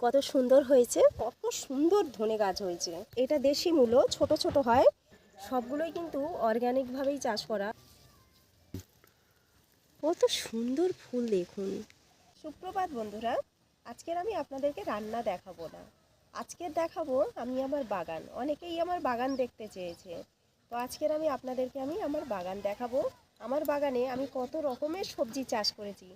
কত সুন্দর হয়েছে, কত সুন্দর ধনে গাছ হয়েছে। এটা দেশি মূলো, ছোট ছোট হয়, সবগুলোই কিন্তু অর্গানিকভাবেই চাষ করা। কত সুন্দর ফুল দেখুন। সুপ্রভাত বন্ধুরা, আজকের আমি আপনাদেরকে রান্না দেখাবো না, আজকের দেখাবো আমি আমার বাগান। অনেকেই আমার বাগান দেখতে চেয়েছে, তো আজকের আমি আপনাদেরকে আমার বাগান দেখাবো। আমার বাগানে আমি কত রকমের সবজি চাষ করেছি,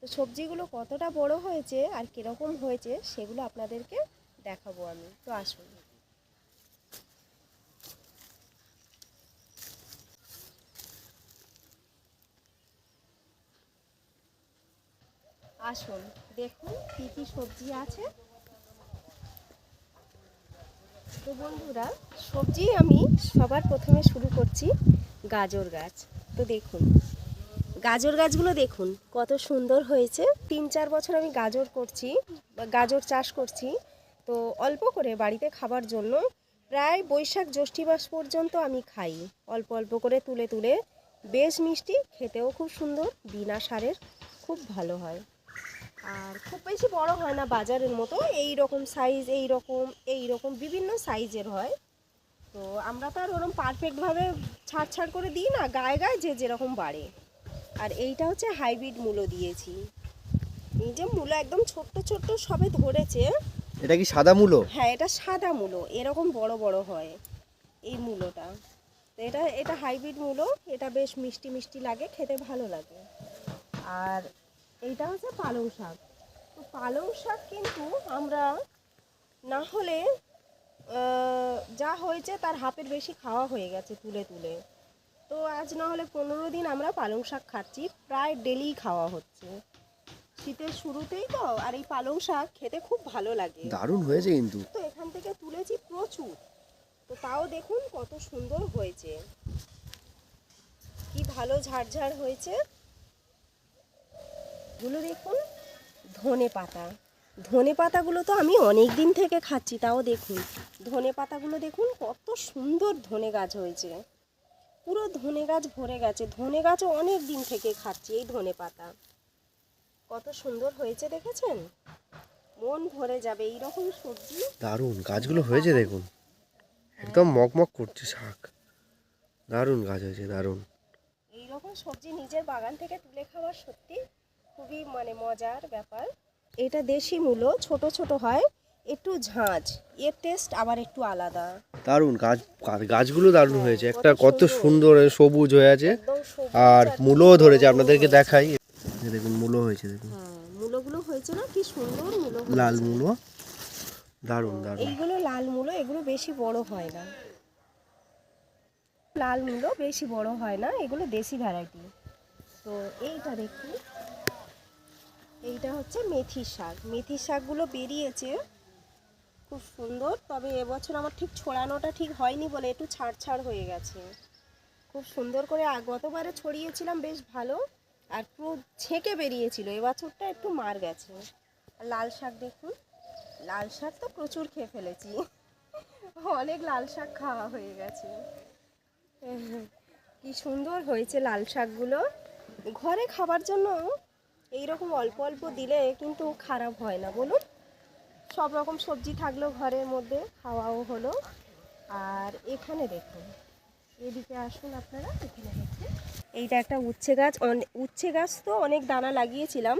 তো সবজিগুলো কতটা বড় হয়েছে আর কীরকম হয়েছে সেগুলো আপনাদেরকে দেখাবো আমি। তো আসুন। আসুন দেখুন কী কী সবজি আছে। তো বন্ধুরা, সবজি আমি সবার প্রথমে শুরু করছি গাজর গাছ। তো দেখুন গাজর গাছগুলো দেখুন কত সুন্দর হয়েছে। 3-4 বছর আমি গাজর চাষ করছি। তো অল্প করে বাড়িতে খাবার জন্য প্রায় বৈশাখ জ্যৈষ্ঠ মাস পর্যন্ত আমি খাই, অল্প অল্প করে তুলে তুলে। বেশ মিষ্টি, খেতেও খুব সুন্দর, বিনা সারের, খুব ভালো হয়। আর খুব বেশি বড় হয় না বাজারের মতো, এই রকম সাইজ, এই রকম বিভিন্ন সাইজের হয়। তো আমরা তো আর ওরকম পারফেক্টভাবে ছাড় করে দিই না, গায়ে গায়ে যে যেরকম বাড়ে। আর এইটা হচ্ছে হাইব্রিড মূলো দিয়েছি। এই যে মূলো একদম ছোট্ট ছোট্ট সবে ধরেছে। এটা কি সাদা মূলো? হ্যাঁ, এটা সাদা মূলো, এরকম বড় বড় হয় এই মূলোটা। তো এটা এটা হাইব্রিড মূলো, এটা বেশ মিষ্টি মিষ্টি লাগে, খেতে ভালো লাগে। আর এইটা হচ্ছে পালং শাক। তো পালং শাক কিন্তু আমরা না হলে যা হয়েছে তার হাফের বেশি খাওয়া হয়ে গেছে তুলে তুলে। তো আজ না হলে 15 দিন আমরা পালং শাক খাচ্ছি, প্রায় ডেলি খাওয়া হচ্ছে। শীতের শুরুতেই তো, আর এই পালং শাক খেতে খুব ভালো লাগে। দারুণ হয়েছে কিন্তু। তো এখান থেকে তুলেছি প্রচুর, তো তাও দেখুন কত সুন্দর হয়েছে, কি ভালো ঝাড়ঝাড় হয়েছে। এগুলো দেখুন ধনে পাতাগুলো তো আমি অনেক দিন থেকে খাচ্ছি, তাও দেখুন ধনে পাতাগুলো দেখুন কত সুন্দর ধনে গাছ হয়েছে। পুরো ধনে গাছ ভরে গেছে, ধনে গাছও অনেক দিন থেকে খাচ্ছি। এই ধনে পাতা কত সুন্দর হয়েছে দেখেছেন, মন ভরে যাবে এইরকম সবজি। দারুণ গাছগুলো হয়েছে দেখুন, একদম মকমক করছে শাক। দারুণ গাছ হয়েছে, দারুণ। এইরকম সবজি নিজের বাগান থেকে তুলে খাওয়া সত্যি খুবই মজার ব্যাপার। এটা দেশি মূলো, ছোট ছোট হয়, একটু ঝাঁঝ, এর টেস্ট আবার একটু আলাদা। দারুণ গাছগুলো দারুণ হয়েছে, একটা কত সুন্দর। সুন্দর সবুজ হয়ে আছে। একদম সবুজ আর মূলও কি ধরেছে, বড় আপনাদেরকে হয়েছে। দেখাই। এই দেখুন মূলো হয়েছে, দেখুন হ্যাঁ, মূলোগুলো হয়েছে না, কি সুন্দর মূলো লাল হয়েছে। মূলো, দারুণ দারুণ। এইগুলো লাল মূলো, এগুলো বেশি বড় হয় না। লাল মূলো বেশি বড় হয় না, এগুলো দেশি ভ্যারাইটি। তো এইটা দেখুন, এইটা হচ্ছে মেথির শাক। মেথির শাকগুলো বেরিয়েছে খুব সুন্দর, তবে এবছর আমার ঠিক ছড়ানোটা ঠিক হয়নি বলে একটু ছাড় হয়ে গেছে। খুব সুন্দর করে গতবারে ছড়িয়েছিলাম বেশ ভালো, আর পুরো ছেঁকে বেরিয়েছিল, এবছরটা একটু মার গেছে। আর লাল শাক দেখুন, লাল শাক তো প্রচুর খেয়ে ফেলেছি, অনেক লাল শাক খাওয়া হয়ে গেছে। কি সুন্দর হয়েছে লাল শাকগুলো, ঘরে খাবার জন্য এইরকম অল্প অল্প দিলে কিন্তু খারাপ হয় না বলুন। সব রকম সবজি থাকলো ঘরের মধ্যে, খাওয়াও হলো। আর এখানে দেখুন, এদিকে আসুন আপনারা, এখানে দেখুন এইটা একটা উচ্ছে গাছ। উচ্ছে গাছ তো অনেক দানা লাগিয়েছিলাম,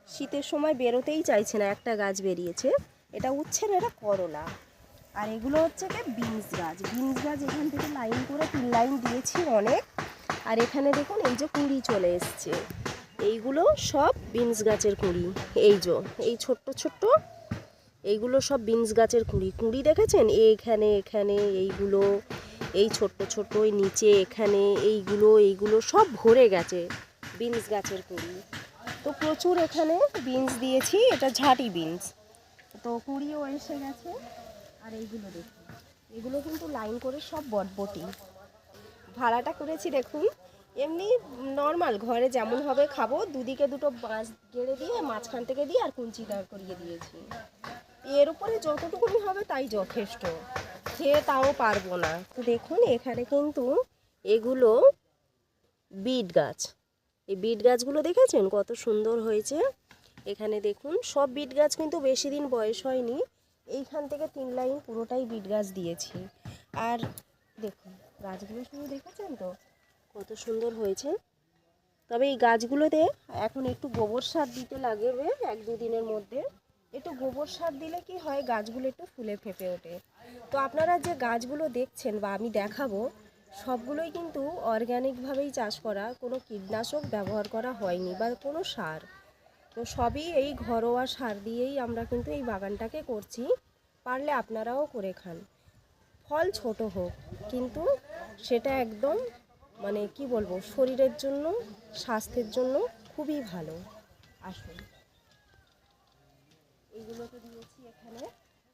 শীতের সময় বেরোতেই চাইছে না, একটা গাছ বেরিয়েছে। এটা উচ্ছের, এটা করলা। আর এগুলো হচ্ছে কি বিনস গাছ। এখান থেকে লাইন করে 3 লাইন দিয়েছি অনেক। আর এখানে দেখুন এই যে কুঁড়ি চলে এসছে, এইগুলো সব বিনস গাছের কুঁড়ি। এই ছোট্ট ছোট্ট এইগুলো সব বিনস গাছের কুঁড়ি দেখেছেন, এখানে এখানে এইগুলো, এই ছোট্ট ছোট্ট ওই নিচে এখানে এইগুলো সব ভরে গেছে বিনস গাছের কুঁড়ি। তো প্রচুর এখানে বিনস দিয়েছি, এটা ঝাঁটি বিনস, তো কুঁড়িও এসে গেছে। আর এইগুলো দেখুন, এগুলো কিন্তু লাইন করে সব বটবটি। ভাড়াটা করেছি দেখুন, এমনি নর্মাল ঘরে যেমন হবে খাবো, দুদিকে দুটো বাঁশ গেড়ে দিয়ে মাঝখান থেকে দিয়ে আর কুঞ্চি দাঁড় করিয়ে দিয়েছি। এর উপরে যতটুকুনি হবে তাই যথেষ্ট, খেয়ে তাও পারবো না। তো দেখুন এখানে কিন্তু এগুলো বিট গাছ, এই বিট গাছগুলো দেখেছেন কত সুন্দর হয়েছে। এখানে দেখুন সব বিট গাছ কিন্তু বেশি দিন বয়স হয়নি, এইখান থেকে 3 লাইন পুরোটাই বিট গাছ দিয়েছি। আর দেখুন গাছগুলো শুধু দেখেছেন তো কত সুন্দর হয়েছে। তবে এই গাছগুলোতে এখন একটু গোবর সার দিতে লাগবে 1-2 দিনের মধ্যে। একটু গোবর সার দিলে কি হয়, গাছগুলো একটু ফুলে ফেঁপে ওঠে। তো আপনারা যে গাছগুলো দেখছেন বা আমি দেখাবো, সবগুলোই কিন্তু অর্গ্যানিকভাবেই চাষ করা, কোনো কীটনাশক ব্যবহার করা হয়নি বা কোনো সার। তো সবই এই ঘরোয়া সার দিয়েই আমরা কিন্তু এই বাগানটাকে করছি। পারলে আপনারাও করে খান। ফল ছোট হোক কিন্তু সেটা একদম মানে কি বলবো, শরীরের জন্য স্বাস্থ্যের জন্য খুবই ভালো। আসুন, এইগুলো তো দিয়েছি এখানে।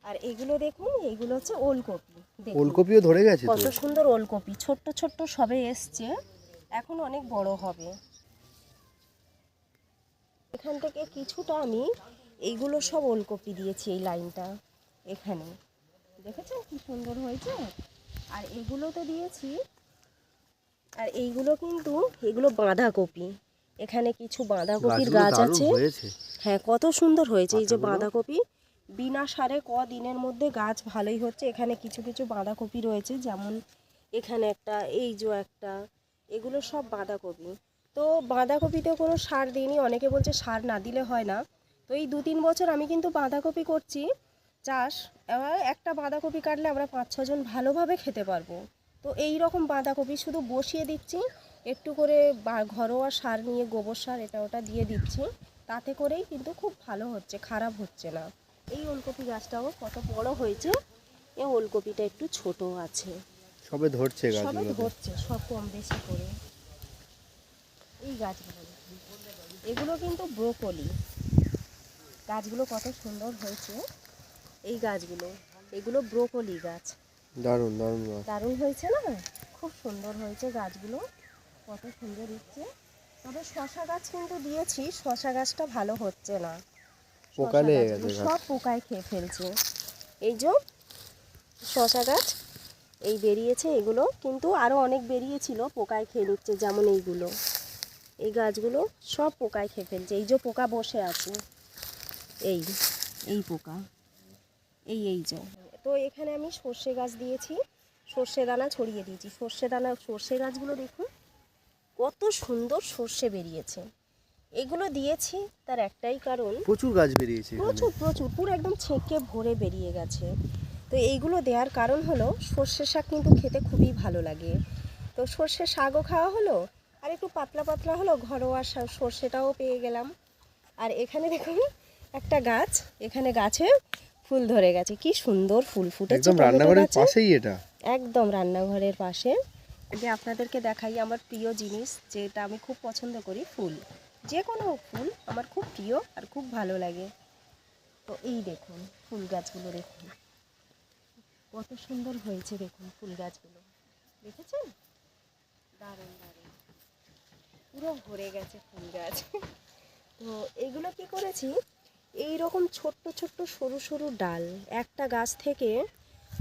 আর এগুলো দেখুন, এইগুলো হচ্ছে ওলকপি। দেখুন ওলকপিও ধরে গেছে কত তো। সুন্দর ওলকপি, ছোট্ট ছোট্ট সবে এসছে, এখন অনেক বড় হবে। এখান থেকে কিছুটা আমি এইগুলো সব ওলকপি দিয়েছি, এই লাইনটা এখানে দেখেছেন কি সুন্দর হয়েছে। আর এগুলোতে দিয়েছি, আর এইগুলো কিন্তু এগুলো বাঁধাকপি। এখানে কিছু বাঁধাকপির গাছগুলো গাছ দারুণ আছে। হয়েছে। হ্যাঁ কত সুন্দর হয়েছে। এই যে পাতাগুলো। বাঁধাকপি বিনা সারে দিনের মধ্যে গাছ ভালোই হচ্ছে। এখানে কিছু কিছু বাঁধাকপি রয়েছে, যেমন এখানে একটা, এই যে একটা, এগুলো সব বাঁধাকপি। তো বাঁধাকপিতে কোনো সার দিইনি, অনেকে বলছে সার না দিলে হয় না। তো এই 2-3 বছর আমি কিন্তু বাঁধাকপি করছি চাষ। এবার একটা বাঁধাকপি কাটলে আমরা 5-6 জন ভালোভাবে খেতে পারবো। তো এই রকম বাঁধাকপি শুধু বসিয়ে দিচ্ছি, একটু করে ঘরোয়া সার নিয়ে গোবর সার এটা ওটা দিয়ে দিচ্ছি, তাতে করেই কিন্তু খুব ভালো হচ্ছে, খারাপ হচ্ছে না। এই ওলকপি গাছটাও কত বড় হয়েছে। এই ওলকপিটা একটু ছোট আছে, সবে ধরছে সবে গাছগুলো। ধরছে সব কম বেশি করে। এই গাছগুলো দেখুন, এগুলো কিন্তু ব্রোকলি। গাছগুলো কত সুন্দর হয়েছে, এই গাছগুলো, এগুলো ব্রোকলি গাছ। দারুণ দারুণ গাছ। দারুণ হয়েছে না, খুব সুন্দর হয়েছে গাছগুলো, কত সুন্দর উঠছে। তবে শশা গাছ কিন্তু দিয়েছি, শশা গাছটা ভালো হচ্ছে না। পোকা শশা লেগে গাছগুলো গেছে গাছ। সব পোকায় খেয়ে ফেলছে। এই যে শশা গাছ এই বেরিয়েছে, এগুলো কিন্তু আরও অনেক বেরিয়েছিল, পোকায় খেয়ে নিচ্ছে। যেমন এইগুলো, এই গাছগুলো সব পোকায় খেয়ে ফেলছে। এই যে পোকা বসে আছে, এই এই পোকা, এই যে। তো এখানে আমি সর্ষে গাছ দিয়েছি, সর্ষে দানা ছড়িয়ে দিয়েছি। সর্ষে গাছগুলো দেখুন কত সুন্দর সর্ষে বেরিয়েছে। এগুলো দিয়েছি তার একটাই কারণ, প্রচুর গাছ বেরিয়েছে এখানে। প্রচুর প্রচুর পুরো একদম ছেঁকে ভরে বেরিয়ে গেছে। তো এইগুলো দেওয়ার কারণ হলো সর্ষে শাক কিন্তু খেতে খুবই ভালো লাগে। তো সর্ষে শাকও খাওয়া হলো, আর একটু পাতলা পাতলা হলো, ঘরোয়া সর্ষেটাও পেয়ে গেলাম। আর এখানে দেখুন একটা গাছ, এখানে গাছে ফুল ধরে গেছে, কি সুন্দর ফুল ফুটেছে একদম টমেটো রান্নাঘরের গাছে। পাশেই এটা। একদম রান্নাঘরের পাশে। যে আপনাদেরকে দেখাই আমার প্রিয় জিনিস, যেটা আমি খুব পছন্দ করি, ফুল। যে কোনো ফুল আমার খুব প্রিয় আর খুব ভালো লাগে। তো এই দেখুন ফুল গাছগুলো দেখুন কত সুন্দর হয়েছে। দেখুন ফুল গাছগুলো দেখেছেন, দারুণ দারুণ পুরো ভরে গেছে ফুল গাছ। তো এইগুলো কি করেছি, এই রকম ছোট্ট ছোট্ট সরু সরু ডাল একটা গাছ থেকে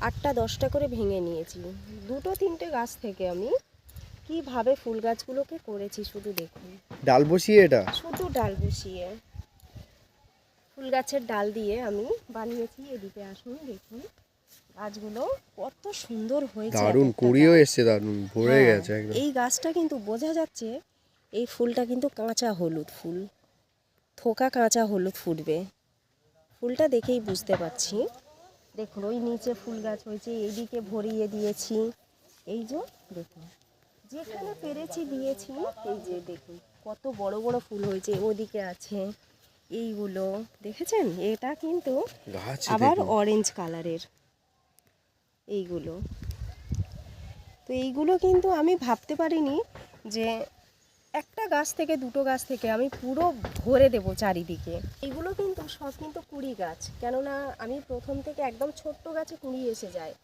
8টা-10টা করে ভেঙে নিয়েছি। 2-3টে গাছ থেকে আমি কিভাবে ফুল গাছগুলোকে করেছি শুধু দেখুন। ডাল বসিয়ে এটা। শুধু ডাল বসিয়ে ফুল গাছের ডাল দিয়ে আমি বানিয়েছি। এদিকে আসুন দেখুন গাছগুলো কত সুন্দর হয়েছে। দারুণ এক একটা কুড়িও গাছ। এসছে, দারুণ ভরে হ্যাঁ, গেছে একদম। এই গাছটা কিন্তু বোঝা যাচ্ছে এই ফুলটা কিন্তু কাঁচা হলুদ ফুল, থোকা কাঁচা হলুদ ফুটবে। ফুলটা দেখেই বুঝতে পারছি। দেখুন ওই নিচে ফুল গাছ হয়েছে, এইদিকে ভরিয়ে দিয়েছি। এই যে দেখুন যেখানে পেরেছি দিয়েছি। এই যে দেখুন কত বড় বড় ফুল হয়েছে, ওদিকে আছে এইগুলো দেখেছেন। এটা কিন্তু গাছ আবার দেখুন। অরেঞ্জ কালারের এইগুলো। তো এইগুলো কিন্তু আমি ভাবতে পারিনি যে একটা গাছ থেকে 2টো গাছ থেকে আমি পুরো ভরে দেব চারিদিকে। এগুলো কিন্তু সব কিন্তু কুড়ি গাছ, কেননা আমি প্রথম থেকে একদম ছোট্ট গাছে কুড়ি এসে যায়।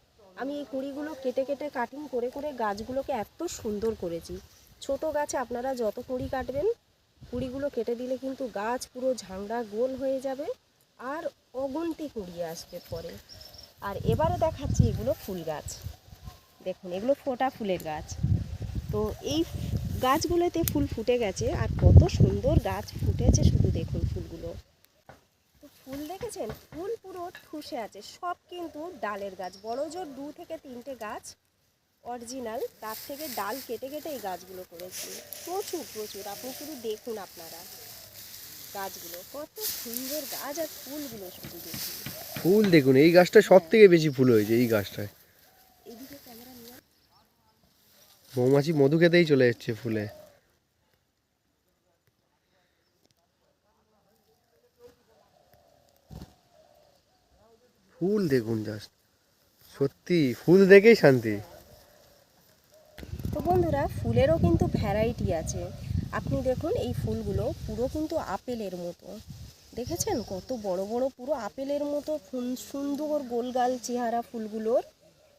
আমি এই কুড়িগুলো কেটে কেটে কাটিং করে করে গাছগুলোকে এত সুন্দর করেছি। ছোট গাছে আপনারা যত কুড়ি কাটবেন, কুড়িগুলো কেটে দিলে কিন্তু গাছ পুরো ঝাংড়া গোল হয়ে যাবে, আর অগুন্তি কুড়ি আসবে পরে। আর এবারে দেখাচ্ছি এগুলো ফুল গাছ। দেখুন এগুলো ফোটা ফুলের গাছ। তো এই গাছগুলোতে ফুল ফুটে গেছে, আর কত সুন্দর গাছ ফুটেছে শুধু দেখুন ফুলগুলো। ফুল দেখেছেন, ফুল পুরো ঠুসে আছে, সব কিন্তু ডালের গাছ, বড় জোর 2 থেকে 3টে গাছ অরিজিনাল, তার থেকে ডাল কেটে কেটে এই গাছগুলো করেছি। প্রচুর প্রচুর, আপনি শুধু দেখুন আপনারা গাছগুলো কত সুন্দর গাছ, আর ফুলগুলো শুধু দেখুন। ফুল দেখুন, এই গাছটা সব থেকে বেশি ফুল হয়েছে এই গাছটায়। এইদিকে ক্যামেরা নিয়ে মৌমাছি মধু খেতেই চলে যাচ্ছে ফুলে। ফুল দেখুন জাস্ট, সত্যি ফুল দেখেই শান্তি। তো বন্ধুরা, ফুলেরও কিন্তু ভ্যারাইটি আছে। আপনি দেখুন এই ফুলগুলো পুরো কিন্তু আপেলের মতো, দেখেছেন কত বড় বড়, পুরো আপেলের মতো সুন্দর গোলগাল চেহারা ফুলগুলোর,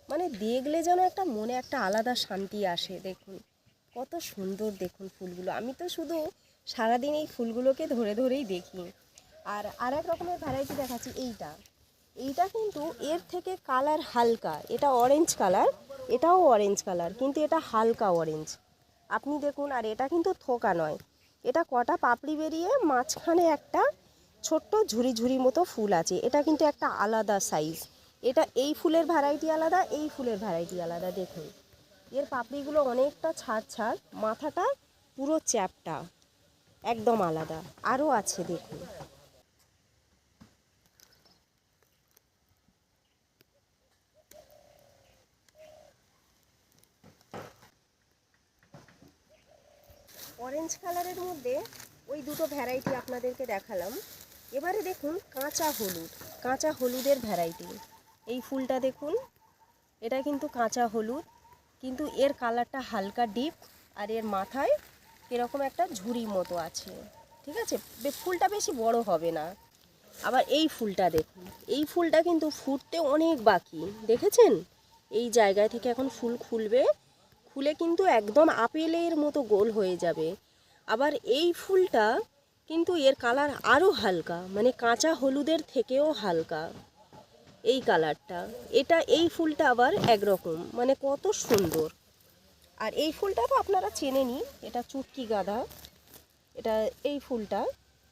মানে দেখলে যেন একটা মনে একটা আলাদা শান্তি আসে। দেখুন কত সুন্দর, দেখুন ফুলগুলো। আমি তো শুধু সারাদিন এই ফুলগুলোকে ধরে ধরেই দেখি। আর এক রকমের ভ্যারাইটি দেখাচ্ছি, এইটা কিন্তু এর থেকে কালার হালকা, এটা অরেঞ্জ কালার, এটাও অরেঞ্জ কালার, কিন্তু এটা হালকা অরেঞ্জ। আপনি দেখুন, আর এটা কিন্তু থোকা নয়, এটা কটা পাপড়ি বেরিয়ে মাঝখানে একটা ছোট্ট ঝুরি ঝুরি মতো ফুল আছে, এটা কিন্তু একটা আলাদা সাইজ। এটা এই ফুলের ভ্যারাইটি আলাদা, এই ফুলের ভ্যারাইটি আলাদা। দেখুন এর পাপড়িগুলো অনেকটা ছাড় ছাড়, মাথাটা পুরো চ্যাপটা, একদম আলাদা। আরও আছে দেখুন। অরেঞ্জ কালারের মধ্যে ওই দুটো ভ্যারাইটি আপনাদেরকে দেখালাম। এবারে দেখুন কাঁচা হলুদের ভ্যারাইটি। এই ফুলটা দেখুন, এটা কিন্তু কাঁচা হলুদ, কিন্তু এর কালারটা হালকা ডিপ, আর এর মাথায় এরকম একটা ঝুড়ি মতো আছে, ঠিক আছে, ফুলটা বেশি বড় হবে না। আবার এই ফুলটা দেখুন, এই ফুলটা কিন্তু ফুটতে অনেক বাকি, দেখেছেন, এই জায়গায় থেকে এখন ফুল খুলবে, খুলে কিন্তু একদম আপেলের মতো গোল হয়ে যাবে। আবার এই ফুলটা কিন্তু এর কালার আরও হালকা, মানে কাঁচা হলুদের থেকেও হালকা এই কালারটা। এই ফুলটা আবার একরকম, মানে কত সুন্দর। আর এই ফুলটা তো আপনারা চেনেনই, এটা চুটকি গাঁদা। এটা এই ফুলটা,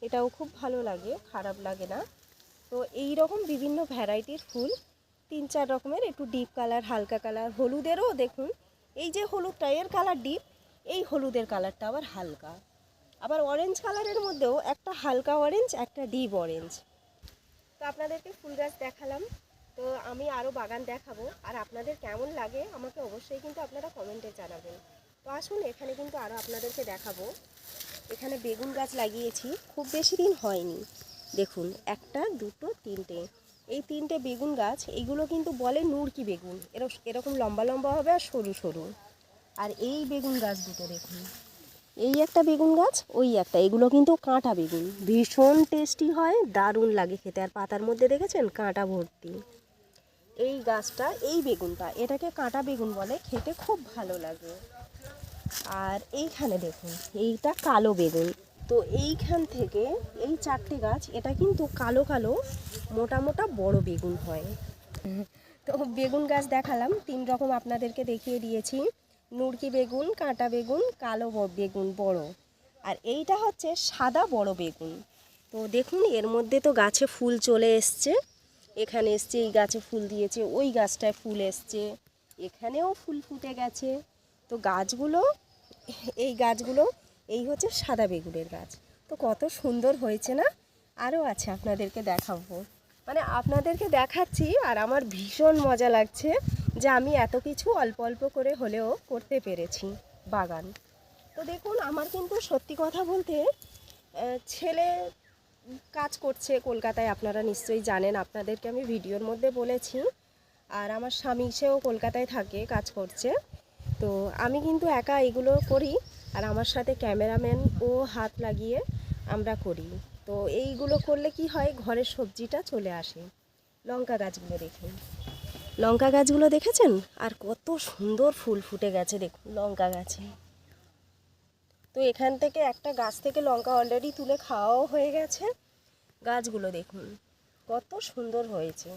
এটাও খুব ভালো লাগে, খারাপ লাগে না। তো এই রকম বিভিন্ন ভ্যারাইটির ফুল, 3-4 রকমের, একটু ডিপ কালার, হালকা কালার, হলুদেরও দেখুন, এই যে হলুদটা এর কালার ডিপ, এই হলুদের কালারটা আবার হালকা। আবার অরেঞ্জ কালারের মধ্যেও একটা হালকা অরেঞ্জ, একটা ডিপ অরেঞ্জ। তো আপনাদেরকে ফুল গাছ দেখালাম, তো আমি আরও বাগান দেখাবো, আর আপনাদের কেমন লাগে আমাকে অবশ্যই কিন্তু আপনারা কমেন্টে জানাবেন। তো আসুন, এখানে কিন্তু আরও আপনাদেরকে দেখাবো। এখানে বেগুন গাছ লাগিয়েছি, খুব বেশি দিন হয়নি। দেখুন 1, 2, 3টে, এই 3টে বেগুন গাছ, এইগুলো কিন্তু বলে নুরকি বেগুন, এরকম লম্বা লম্বা হবে আর সরু সরু। আর এই বেগুন গাছ দুটো দেখুন, এই একটা বেগুন গাছ, ওই একটা, এগুলো কিন্তু কাঁটা বেগুন, ভীষণ টেস্টি হয়, দারুণ লাগে খেতে, আর পাতার মধ্যে দেখেছেন কাঁটা ভর্তি। এই গাছটা, এই বেগুনটা, এটাকে কাঁটা বেগুন বলে, খেতে খুব ভালো লাগে। আর এইখানে দেখুন, এইটা কালো বেগুন। তো এইখান থেকে এই 4টে গাছ, এটা কিন্তু কালো কালো মোটা মোটা বড় বেগুন হয়। তো বেগুন গাছ দেখালাম, 3 রকম আপনাদেরকে দেখিয়ে দিয়েছি, নুরকি বেগুন, কাঁটা বেগুন, কালো বেগুন বড়, আর এইটা হচ্ছে সাদা বড় বেগুন। তো দেখুন এর মধ্যে তো গাছে ফুল চলে এসছে, এখানে এসছে, এই গাছে ফুল দিয়েছে, ওই গাছটায় ফুল এসছে, এখানেও ফুল ফুটে গেছে। তো গাছগুলো, এই গাছগুলো, এই হচ্ছে সাদা বেগুনের গাছ। তো কত সুন্দর হয়েছে না? আরও আছে, আপনাদেরকে দেখাবো, মানে আপনাদেরকে দেখাচ্ছি, আর আমার ভীষণ মজা লাগছে যে আমি এত কিছু অল্প অল্প করে হলেও করতে পেরেছি বাগান। তো দেখুন, আমার কিন্তু সত্যি কথা বলতে ছেলে কাজ করছে কলকাতায়, আপনারা নিশ্চয়ই জানেন, আপনাদেরকে আমি ভিডিওর মধ্যে বলেছি। আর আমার স্বামী, সেও কলকাতায় থাকে, কাজ করছে। তো আমি কিন্তু একা এগুলো করি, আর আমার সাথে ক্যামেরাম্যান ও হাত লাগিয়ে আমরা করি। তো এইগুলো করলে কি হয়, ঘরের সবজিটা চলে আসে। লঙ্কা গাছগুলো দেখুন, লঙ্কা গাছগুলো দেখেছেন, আর কত সুন্দর ফুল ফুটে গেছে দেখুন লঙ্কা গাছে। তো এখান থেকে একটা গাছ থেকে লঙ্কা অলরেডি তুলে খাওয়াও হয়ে গেছে। গাছগুলো দেখুন কত সুন্দর হয়েছে,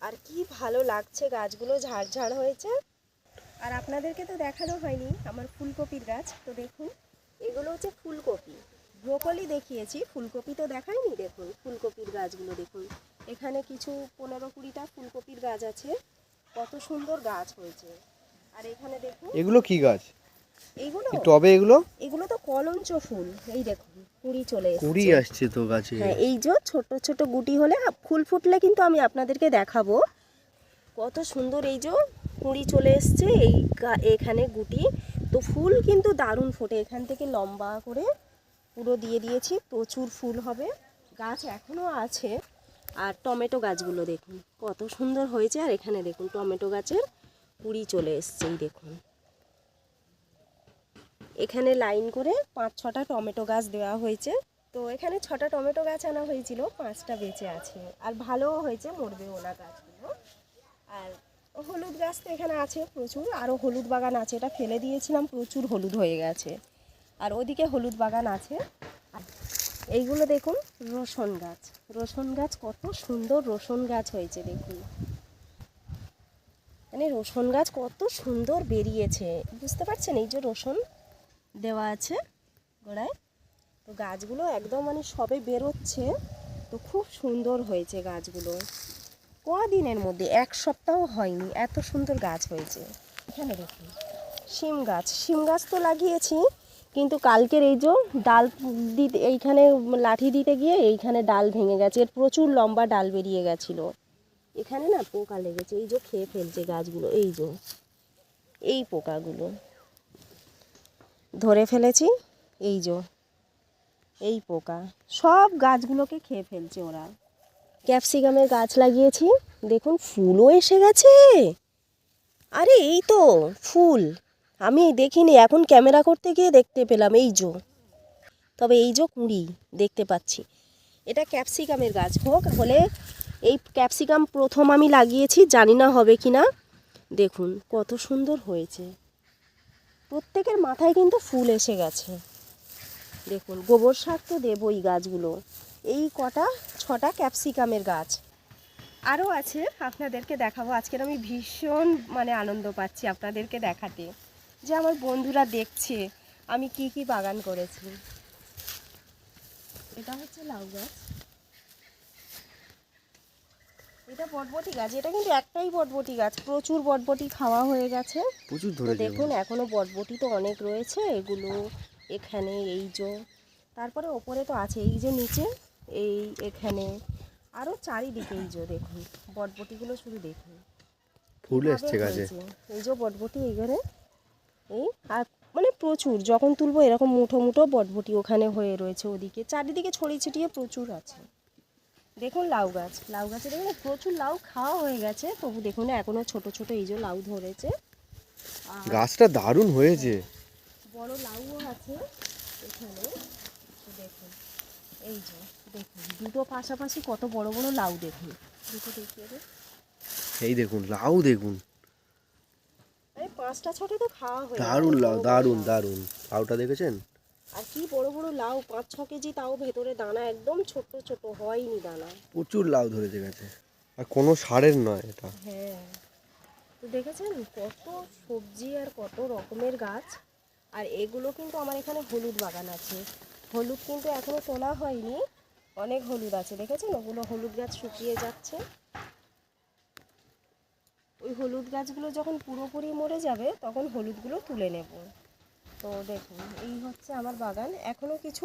আর কি ভালো লাগছে, গাছগুলো ঝাড় হয়েছে। আর আপনাদেরকে তো দেখানো হয়নি আমার ফুলকপির গাছ। তো দেখুন, এগুলো হচ্ছে ফুলকপি, ব্রোকলি দেখিয়েছি, ফুলকপি তো দেখাইনি। দেখুন ফুলকপির গাছগুলো দেখুন, এখানে কিছু 15-20টা ফুলকপির গাছ আছে, কত সুন্দর গাছ হয়েছে। আর এখানে দেখুন এগুলো কি গাছ? এইগুলো এই টবে এগুলো এগুলো তো কলঞ্চ ফুল। এই দেখুন কুড়ি চলে কুড়ি এসেছে। আসছে তো গাছে। হ্যাঁ, এই যে ছোট ছোট গুটি হলে ফুল ফুটলে কিন্তু আমি আপনাদেরকে দেখাবো কত সুন্দর। এই যে কুঁড়ি চলে এসছে এই এখানে গুটি, তো ফুল কিন্তু দারুণ ফোটে। এখান থেকে লম্বা করে পুরো দিয়ে দিয়েছি, প্রচুর ফুল হবে। গাছ এখনও আছে। আর টমেটো গাছগুলো দেখুন কত সুন্দর হয়েছে। আর এখানে দেখুন টমেটো গাছের কুঁড়ি চলে এসছে। এই দেখুন এখানে লাইন করে 5-6টা টমেটো গাছ দেওয়া হয়েছে। তো এখানে 6টা টমেটো গাছ আনা হয়েছিল, 5টা বেঁচে আছে। আর ভালোও হয়েছে, মরবেও না গাছগুলো। আর হলুদ গাছ তো এখানে আছে প্রচুর, আরও হলুদ বাগান আছে। এটা ফেলে দিয়েছিলাম, প্রচুর হলুদ হয়ে গেছে। আর ওদিকে হলুদ বাগান আছে। আর এইগুলো দেখুন রসুন গাছ। রসুন গাছ কত সুন্দর রসুন গাছ হয়েছে দেখুন, মানে রসুন গাছ কত সুন্দর বেরিয়েছে, বুঝতে পারছেন? এই যে রসুন দেওয়া আছে গোড়ায়, তো গাছগুলো একদম মানে সবে বেরোচ্ছে। তো খুব সুন্দর হয়েছে গাছগুলো। কদিনের মধ্যে, 1 সপ্তাহ হয়নি, এত সুন্দর গাছ হয়েছে। এখানে দেখুন শিম গাছ তো লাগিয়েছি, কিন্তু কালকের এই যে ডাল দিতে, এইখানে লাঠি দিতে গিয়ে এইখানে ডাল ভেঙে গেছে। এর প্রচুর লম্বা ডাল বেরিয়ে গেছিলো। এখানে না পোকা লেগেছে, এই যে খেয়ে ফেলছে গাছগুলো। এই যে এই পোকাগুলো ধরে ফেলেছি, এই যে এই পোকা সব গাছগুলোকে খেয়ে ফেলছে ওরা। ক্যাপসিকামের গাছ লাগিয়েছি, দেখুন ফুলও এসে গেছে। আরে এই তো ফুল, আমি দেখিনি, এখন ক্যামেরা করতে গিয়ে দেখতে পেলাম। এই যে, তবে এই যে কুঁড়ি দেখতে পাচ্ছি। এটা ক্যাপসিকামের গাছ হলে, এই ক্যাপসিকাম প্রথম আমি লাগিয়েছি, জানি না হবে কি না। দেখুন কত সুন্দর হয়েছে, প্রত্যেকের মাথায় কিন্তু ফুল এসে গেছে। দেখুন গোবর সার তো দেবই গাছগুলো। এই কটা 6টা ক্যাপসিকামের গাছ আরও আছে, আপনাদেরকে দেখাবো। আজকের আমি ভীষণ মানে আনন্দ পাচ্ছি আপনাদেরকে দেখাতে, যে আমার বন্ধুরা দেখছে আমি কি কি বাগান করেছি। এটা হচ্ছে লাউ গাছ, এটা বটবটি গাছ। এটা কিন্তু একটাই বটবটি গাছ, প্রচুর বটবটি খাওয়া হয়ে গেছে। প্রচুর তো ধরেছে। দেখুন এখনো বটবটি তো অনেক রয়েছে, এগুলো এখানে এই যে, তারপরে ওপরে তো আছে এই যে নিচে, এই এখানে আরও চারিদিকে এই যে দেখুন বটবটিগুলো, শুধু দেখুন ফুল কিভাবে এসছে গাছে। হয়েছে। এই যে বটবটি এইখানে, এই আর মানে প্রচুর, যখন তুলবো এরকম মুঠো মুঠো বটবটি ওখানে হয়ে রয়েছে। ওদিকে চারিদিকে ছড়িয়ে ছিটিয়ে প্রচুর আছে। দেখুন লাউ গাছে দেখুন প্রচুর লাউ খাওয়া হয়ে গেছে, তবু দেখুন এখনো ছোট ছোট এই যে লাউ ধরেছে। আর গাছটা দারুণ হয়েছে। বড় লাউও আছে এখানে, দেখুন এই যে দেখুন দুটো পাশাপাশি কত বড় বড় লাউ। দেখুন দুটো দেখিয়ে দেন, এই দেখুন লাউ দেখুন, এই 5টা-6টা তো খাওয়া হয়ে গেছে। দারুণ লাউ, বড় বড় দারুণ লাউ। দারুণ। লাউটা দেখেছেন? আর কি বড় বড় লাউ, 5-6 কেজি, তাও ভেতরে দানা একদম ছোট ছোট, হয়নি দানা। প্রচুর লাউ ধরেছে গাছে, আর কোনো সারের নয় এটা। হ্যাঁ, তো দেখেছেন কত সবজি আর কত রকমের গাছ। আর এগুলো কিন্তু আমার এখানে হলুদ বাগান আছে, হলুদ কিন্তু এখনো তোলা হয়নি, অনেক হলুদ আছে। দেখেছেন ওগুলো হলুদ গাছ শুকিয়ে যাচ্ছে। ওই হলুদ গাছগুলো যখন পুরোপুরি মরে যাবে তখন হলুদগুলো তুলে নেব। তো দেখুন এই হচ্ছে আমার বাগান, এখনো কিছু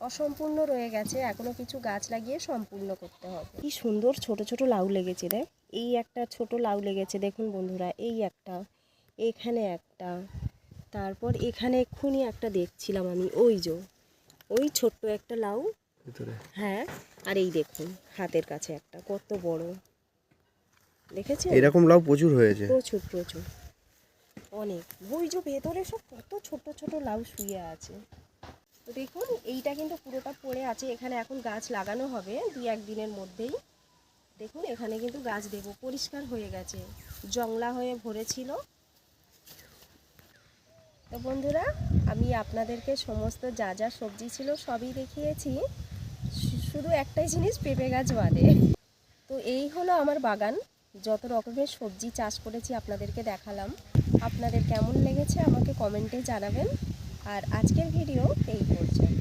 অসম্পূর্ণ রয়ে গেছে, এখনো কিছু গাছ লাগিয়ে সম্পূর্ণ করতে হবে। কি সুন্দর ছোট ছোট লাউ লেগেছে রে, এই একটা ছোট লাউ লেগেছে দেখুন বন্ধুরা, এই একটা, এখানে একটা, তারপর এখানে এক্ষুনি একটা দেখছিলাম আমি, ওই যে ওই ছোট্ট একটা লাউ ভিতরে। হ্যাঁ। আর এই দেখুন হাতের কাছে একটা কত বড়, দেখেছেন? এরকম লাউ প্রচুর হয়েছে। প্রচুর প্রচুর অনেক। ওই যে ভেতরে সব কত ছোট ছোট লাউ শুয়ে আছে। তো দেখুন এইটা কিন্তু পুরোটা পড়ে আছে, এখানে এখন গাছ লাগানো হবে 2-1 দিনের মধ্যেই। দেখুন এখানে কিন্তু গাছ দেব, পরিষ্কার হয়ে গেছে, জংলা হয়ে ভরেছিল। তো বন্ধুরা আমি আপনাদেরকে সমস্ত যা যা সবজি ছিল সবই দেখিয়েছি, শুধু একটাই জিনিস পেঁপে গাছ বাদে। তো এই হলো আমার বাগান, যত রকমের সবজি চাষ করেছি আপনাদেরকে দেখালাম। আপনাদের কেমন লেগেছে আমাকে কমেন্টে জানাবেন। আর আজকের ভিডিও এই পর্যন্ত।